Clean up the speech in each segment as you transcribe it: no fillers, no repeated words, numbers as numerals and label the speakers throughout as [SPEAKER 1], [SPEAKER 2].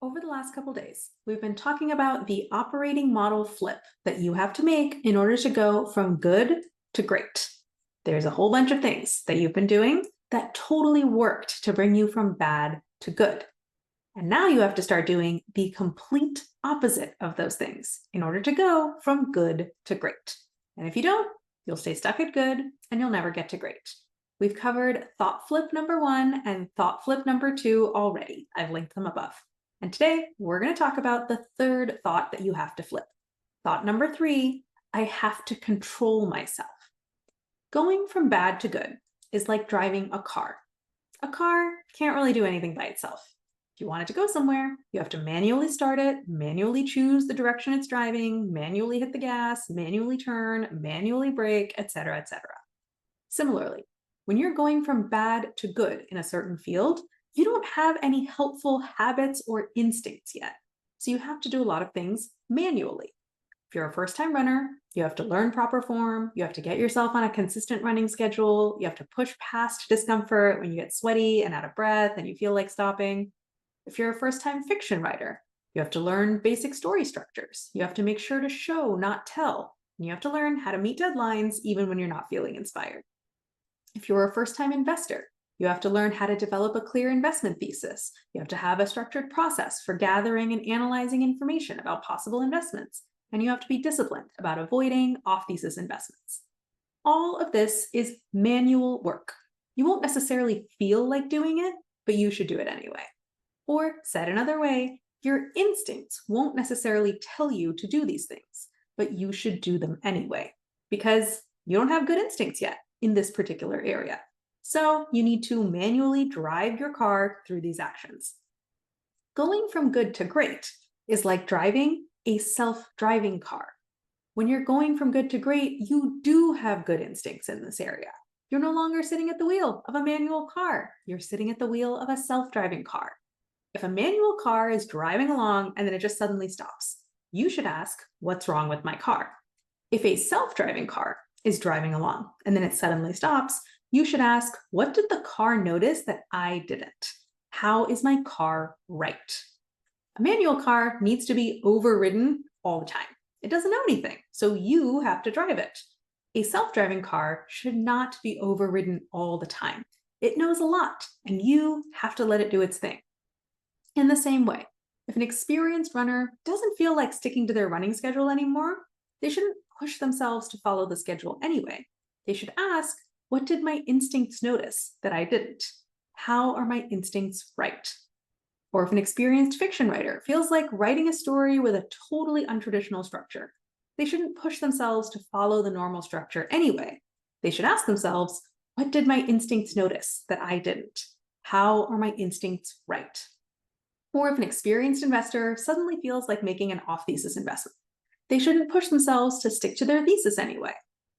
[SPEAKER 1] Over the last couple days, we've been talking about the operating model flip that you have to make in order to go from good to great. There's a whole bunch of things that you've been doing that totally worked to bring you from bad to good. And now you have to start doing the complete opposite of those things in order to go from good to great. And if you don't, you'll stay stuck at good and you'll never get to great. We've covered thought flip number 1 and thought flip number 2 already. I've linked them above. And today we're going to talk about the third thought that you have to flip. Thought number 3, I have to control myself. Going from bad to good is like driving a car. A car can't really do anything by itself. If you want it to go somewhere, you have to manually start it, manually choose the direction it's driving, manually hit the gas, manually turn, manually brake, etc., etc. Similarly, when you're going from bad to good in a certain field, you don't have any helpful habits or instincts yet. So you have to do a lot of things manually. If you're a first-time runner, you have to learn proper form, you have to get yourself on a consistent running schedule, you have to push past discomfort when you get sweaty and out of breath and you feel like stopping. If you're a first-time fiction writer, you have to learn basic story structures. You have to make sure to show, not tell. And you have to learn how to meet deadlines even when you're not feeling inspired. If you're a first-time investor, you have to learn how to develop a clear investment thesis. You have to have a structured process for gathering and analyzing information about possible investments. And you have to be disciplined about avoiding off-thesis investments. All of this is manual work. You won't necessarily feel like doing it, but you should do it anyway. Or said another way, your instincts won't necessarily tell you to do these things, but you should do them anyway, because you don't have good instincts yet in this particular area. So you need to manually drive your car through these actions. Going from good to great is like driving a self-driving car. When you're going from good to great, you do have good instincts in this area. You're no longer sitting at the wheel of a manual car. You're sitting at the wheel of a self-driving car. If a manual car is driving along and then it just suddenly stops, you should ask, what's wrong with my car? If a self-driving car is driving along and then it suddenly stops, you should ask, what did the car notice that I didn't? How is my car right? A manual car needs to be overridden all the time. It doesn't know anything, so you have to drive it. A self-driving car should not be overridden all the time. It knows a lot, and you have to let it do its thing. In the same way, if an experienced runner doesn't feel like sticking to their running schedule anymore, they shouldn't push themselves to follow the schedule anyway. They should ask, what did my instincts notice that I didn't? How are my instincts right? Or if an experienced fiction writer feels like writing a story with a totally untraditional structure, they shouldn't push themselves to follow the normal structure anyway. They should ask themselves, what did my instincts notice that I didn't? How are my instincts right? Or if an experienced investor suddenly feels like making an off-thesis investment, they shouldn't push themselves to stick to their thesis anyway.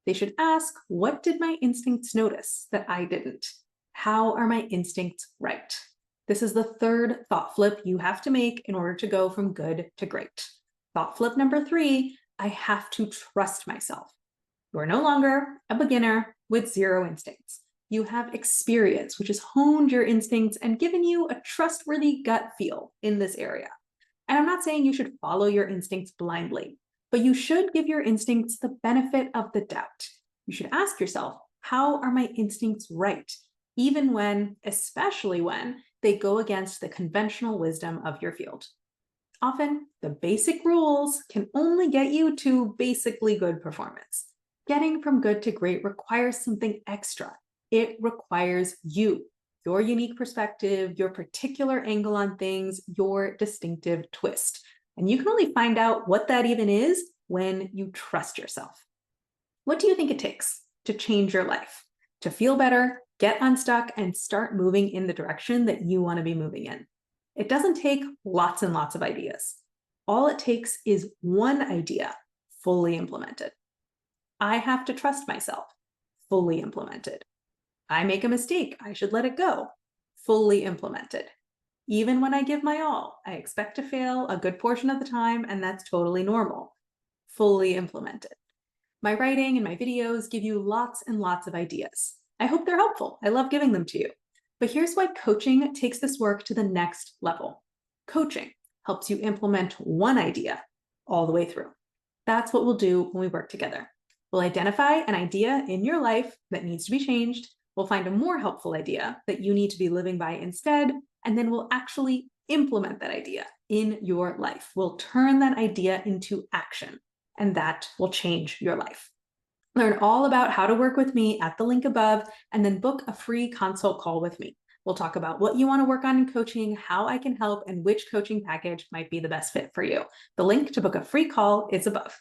[SPEAKER 1] They should ask, what did my instincts notice that I didn't? How are my instincts right? This is the third thought flip you have to make in order to go from good to great. Thought flip number 3, I have to trust myself. You are no longer a beginner with zero instincts. You have experience, which has honed your instincts and given you a trustworthy gut feel in this area. And I'm not saying you should follow your instincts blindly, but you should give your instincts the benefit of the doubt. You should ask yourself, how are my instincts right? Even when, especially when, they go against the conventional wisdom of your field. Often, the basic rules can only get you to basically good performance. Getting from good to great requires something extra. It requires you, your unique perspective, your particular angle on things, your distinctive twist. And you can only find out what that even is when you trust yourself. What do you think it takes to change your life, to feel better, get unstuck, and start moving in the direction that you want to be moving in? It doesn't take lots and lots of ideas. All it takes is one idea fully implemented. I have to trust myself, fully implemented. I make a mistake, I should let it go, fully implemented. Even when I give my all, I expect to fail a good portion of the time, and that's totally normal, fully implemented. My writing and my videos give you lots and lots of ideas. I hope they're helpful. I love giving them to you. But here's why coaching takes this work to the next level. Coaching, helps you implement one idea all the way through. That's what we'll do when we work together. We'll identify an idea in your life that needs to be changed. We'll find a more helpful idea that you need to be living by instead, and then we'll actually implement that idea in your life. We'll turn that idea into action, and that will change your life. Learn all about how to work with me at the link above, and then book a free consult call with me. We'll talk about what you want to work on in coaching, how I can help, and which coaching package might be the best fit for you. The link to book a free call is above.